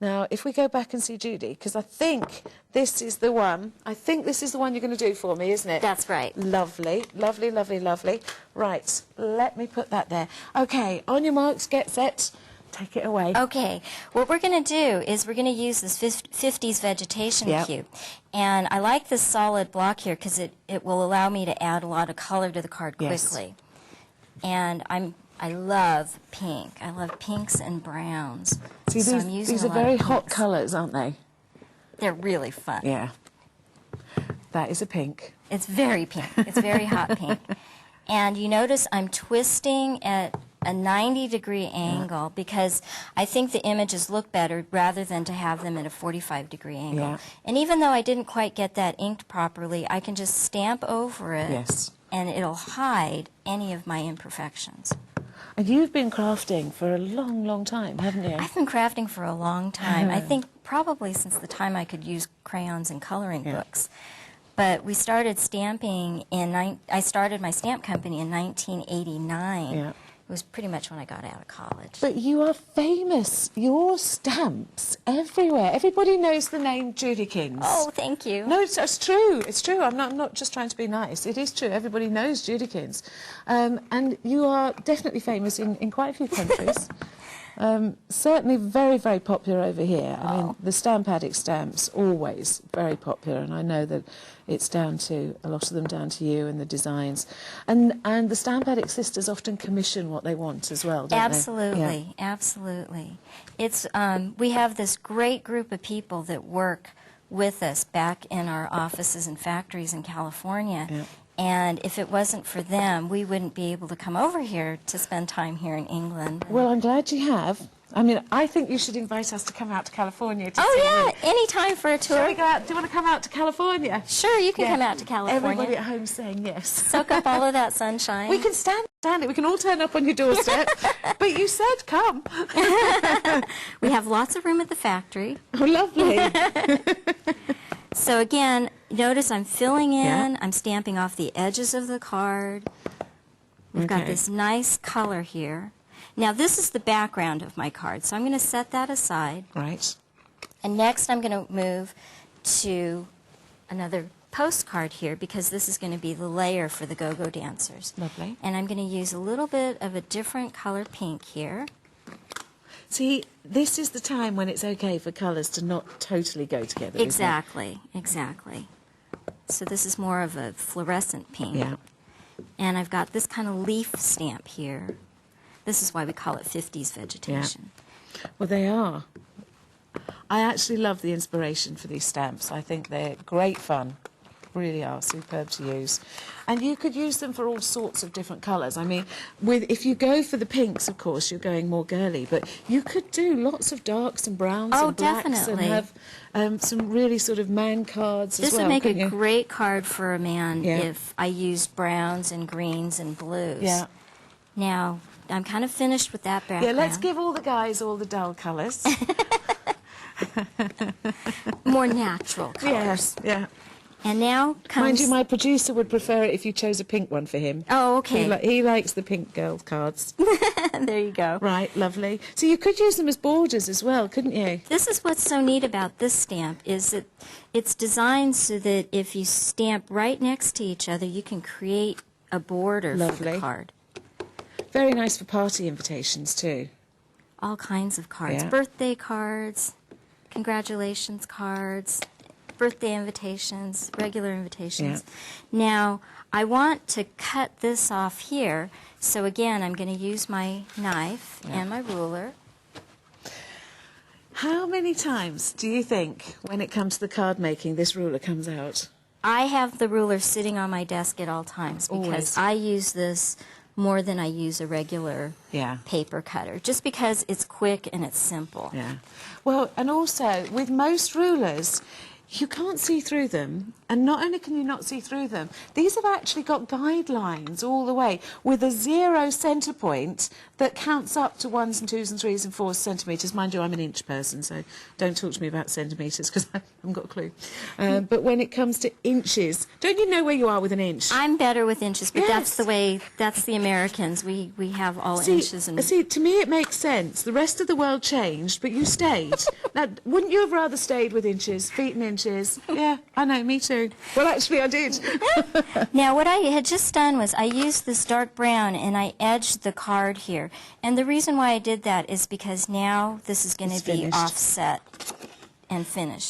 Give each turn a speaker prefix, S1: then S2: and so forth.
S1: Now, if we go back and see Judy, because I think this is the one. I think this is the one you're going to do for me, isn't it?
S2: That's right.
S1: Lovely, lovely, lovely, lovely. Right, let me put that there. Okay, on your marks, get set. Take it away.
S2: Okay, what we're going to do is we're going to use this 50s vegetation cube. And I like this solid block here because it will allow me to add a lot of color to the card quickly. And I love pink. I love pinks and browns.
S1: See,
S2: so I'm using
S1: these are very hot colours, aren't they?
S2: They're really fun.
S1: Yeah. That is a pink.
S2: It's very pink. It's very hot pink. And you notice I'm twisting at a 90-degree angle because I think the images look better rather than to have them at a 45-degree angle.
S1: Yeah.
S2: And even though I didn't quite get that inked properly, I can just stamp over it.
S1: Yes.
S2: And it'll hide any of my imperfections.
S1: And you've been crafting for a long, long time, haven't you?
S2: I've been crafting for a long time. I think probably since the time I could use crayons and coloring books. But we started stamping I started my stamp company in 1989.
S1: Yeah.
S2: It was pretty much when I got out of college.
S1: But you are famous. Your stamps everywhere. Everybody knows the name JudiKins.
S2: Oh, thank you.
S1: No, it's true. It's true. I'm not just trying to be nice. It is true. Everybody knows JudiKins. And you are definitely famous in quite a few countries. Certainly very, very popular over here. I mean, the Stamp Addicts stamps, always very popular, and I know that it's down to, a lot of them down to you and the designs. And the Stamp Addict sisters often commission what they want as well, don't they?
S2: Absolutely, absolutely. It's, we have this great group of people that work with us back in our offices and factories in California.
S1: Yeah.
S2: And if it wasn't for them, we wouldn't be able to come over here to spend time here in England.
S1: Well, I'm glad you have. I mean, I think you should invite us to come out to California to see
S2: Oh,
S1: you.
S2: yeah, any time for a tour.
S1: Shall we go out? Do you want to come out to California?
S2: Sure, you can come out to California.
S1: Everybody at home saying yes.
S2: Soak up all of that sunshine.
S1: We can stand it. We can all turn up on your doorstep. But you said come.
S2: We have lots of room at the factory.
S1: Oh, lovely.
S2: So again, notice I'm filling in, I'm stamping off the edges of the card. We've got this nice color here. Now this is the background of my card, so I'm going to set that aside.
S1: Right.
S2: And next I'm going to move to another postcard here because this is going to be the layer for the Gogo dancers.
S1: Lovely.
S2: And I'm going to use a little bit of a different color pink here.
S1: See, this is the time when it's okay for colours to not totally go together.
S2: Exactly, exactly. So this is more of a fluorescent pink.
S1: Yeah.
S2: And I've got this kind of leaf stamp here. This is why we call it 50s vegetation.
S1: Yeah. Well, they are. I actually love the inspiration for these stamps. I think they're great fun. Really are superb to use. And you could use them for all sorts of different colours. I mean, if you go for the pinks, of course, you're going more girly, but you could do lots of darks and browns and blacks
S2: definitely.
S1: and have some really sort of man cards as well.
S2: This would make a great card for a man if I used browns and greens and blues.
S1: Yeah.
S2: Now, I'm kind of finished with that background.
S1: Yeah, let's give all the guys all the dull colours.
S2: More natural colors.
S1: Yes, yeah.
S2: And now comes...
S1: Mind you, my producer would prefer it if you chose a pink one for him.
S2: Oh, okay.
S1: He likes the pink girl cards.
S2: There you go.
S1: Right, lovely. So you could use them as borders as well, couldn't you?
S2: This is what's so neat about this stamp is that it's designed so that if you stamp right next to each other, you can create a border for the card.
S1: Very nice for party invitations too.
S2: All kinds of cards.
S1: Yeah.
S2: Birthday cards, congratulations cards, birthday invitations, regular invitations.
S1: Yeah.
S2: Now, I want to cut this off here, so again, I'm going to use my knife and my ruler.
S1: How many times do you think, when it comes to the card making, this ruler comes out?
S2: I have the ruler sitting on my desk at all times because I use this more than I use a regular paper cutter, just because it's quick and it's simple.
S1: Yeah. Well, and also, with most rulers, you can't see through them, and not only can you not see through them, these have actually got guidelines all the way with a 0 centre point that counts up to 1s and 2s and 3s and 4 centimetres. Mind you, I'm an inch person, so don't talk to me about centimetres because I haven't got a clue. But when it comes to inches, don't you know where you are with an inch?
S2: I'm better with inches, but
S1: Yes.
S2: that's the Americans. We have all
S1: See,
S2: inches. And
S1: see, to me it makes sense. The rest of the world changed, but you stayed. Now, wouldn't you have rather stayed with inches, feet and inches? Yeah, I know, me too. Well, actually, I did.
S2: Now, what I had just done was I used this dark brown and I edged the card here. And the reason why I did that is because now this is going to be
S1: finished.
S2: offset and finished.